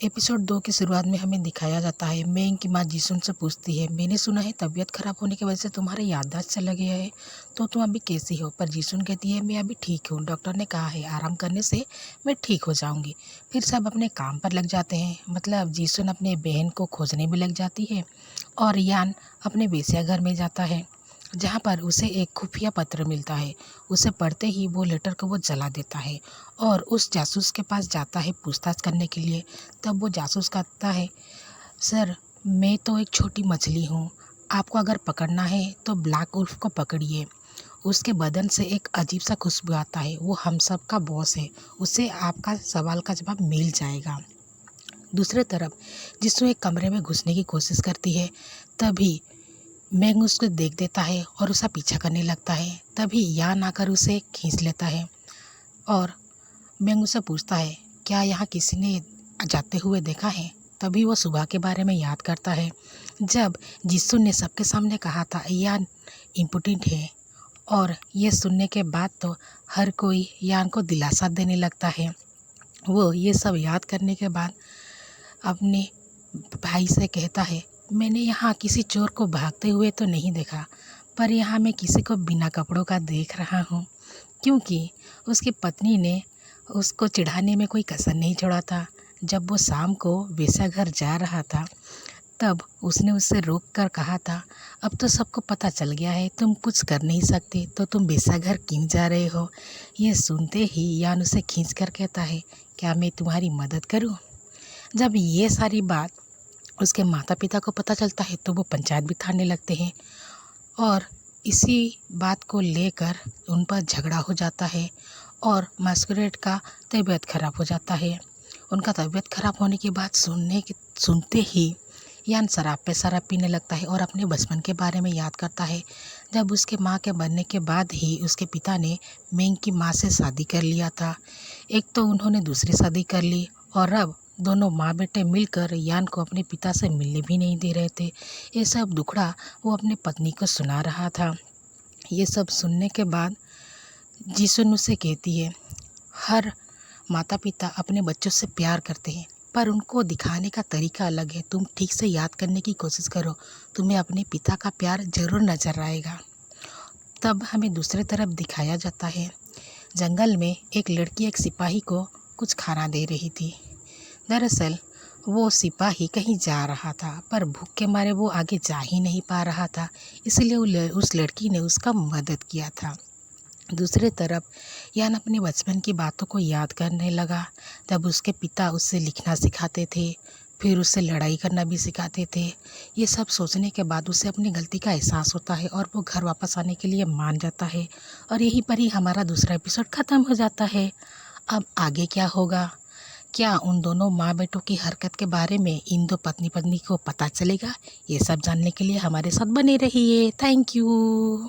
Episode 2 की शुरुआत में हमें दिखाया जाता है मेंग की माँ जिसुन से पूछती है, मैंने सुना है तबीयत खराब होने की वजह से तुम्हारे याददाश्त चला गया है, तो तुम अभी कैसी हो? पर जिसुन कहती है, मैं अभी ठीक हूँ, डॉक्टर ने कहा है आराम करने से मैं ठीक हो जाऊँगी। फिर सब अपने काम पर लग जाते हैं। मतलब जिसुन अपने बहन को खोजने में लग जाती है और यान अपने वेश्या घर में जाता है, जहाँ पर उसे एक खुफिया पत्र मिलता है। उसे पढ़ते ही वो लेटर को वो जला देता है और उस जासूस के पास जाता है पूछताछ करने के लिए। तब वो जासूस कहता है, सर मैं तो एक छोटी मछली हूँ, आपको अगर पकड़ना है तो ब्लैक वुल्फ को पकड़िए। उसके बदन से एक अजीब सा खुशबू आता है, वो हम सब का बॉस है, उसे आपका सवाल का जवाब मिल जाएगा। दूसरी तरफ जिसमें एक कमरे में घुसने की कोशिश करती है, तभी मैंग उसको देख देता है और उसका पीछा करने लगता है। तभी यान आकर उसे खींच लेता है और मैंग उससे पूछता है, क्या यहाँ किसी ने जाते हुए देखा है? तभी वो सुबह के बारे में याद करता है, जब जिसुन ने सबके सामने कहा था यान इम्पोर्टेंट है। और ये सुनने के बाद तो हर कोई यान को दिलासा देने लगता है। वो ये सब याद करने के बाद अपने भाई से कहता है, मैंने यहाँ किसी चोर को भागते हुए तो नहीं देखा, पर यहाँ मैं किसी को बिना कपड़ों का देख रहा हूँ, क्योंकि उसकी पत्नी ने उसको चिढ़ाने में कोई कसर नहीं छोड़ा था। जब वो शाम को वेश्या घर जा रहा था, तब उसने उससे रोक कर कहा था, अब तो सबको पता चल गया है, तुम कुछ कर नहीं सकते, तो तुम वेश्या घर क्यों जा रहे हो? ये सुनते ही यान उसे खींच कर कहता है, क्या मैं तुम्हारी मदद करूँ? जब ये सारी बात उसके माता पिता को पता चलता है, तो वो पंचायत बिठाने लगते हैं और इसी बात को लेकर उन पर झगड़ा हो जाता है और मास्कुरेट का तबीयत खराब हो जाता है। उनका तबीयत खराब होने की बात सुनते ही यान शराब पे शराब पीने लगता है और अपने बचपन के बारे में याद करता है, जब उसके माँ के बनने के बाद ही उसके पिता ने मेंग की माँ से शादी कर लिया था। एक तो उन्होंने दूसरी शादी कर ली और अब दोनों माँ बेटे मिलकर यान को अपने पिता से मिलने भी नहीं दे रहे थे। ये सब दुखड़ा वो अपनी पत्नी को सुना रहा था। ये सब सुनने के बाद जिसुन उसे कहती है, हर माता पिता अपने बच्चों से प्यार करते हैं, पर उनको दिखाने का तरीका अलग है। तुम ठीक से याद करने की कोशिश करो, तुम्हें अपने पिता का प्यार ज़रूर नज़र आएगा। तब हमें दूसरी तरफ दिखाया जाता है, जंगल में एक लड़की एक सिपाही को कुछ खाना दे रही थी। दरअसल वो सिपाही कहीं जा रहा था, पर भूख के मारे वो आगे जा ही नहीं पा रहा था, इसलिए उस लड़की ने उसका मदद किया था। दूसरी तरफ यान अपने बचपन की बातों को याद करने लगा, जब उसके पिता उससे लिखना सिखाते थे, फिर उससे लड़ाई करना भी सिखाते थे। ये सब सोचने के बाद उसे अपनी गलती का एहसास होता है और वो घर वापस आने के लिए मान जाता है और यहीं पर ही हमारा दूसरा एपिसोड ख़त्म हो जाता है। अब आगे क्या होगा? क्या उन दोनों माँ बेटों की हरकत के बारे में इन दो पत्नी पत्नी को पता चलेगा? ये सब जानने के लिए हमारे साथ बने रहिए। Thank you.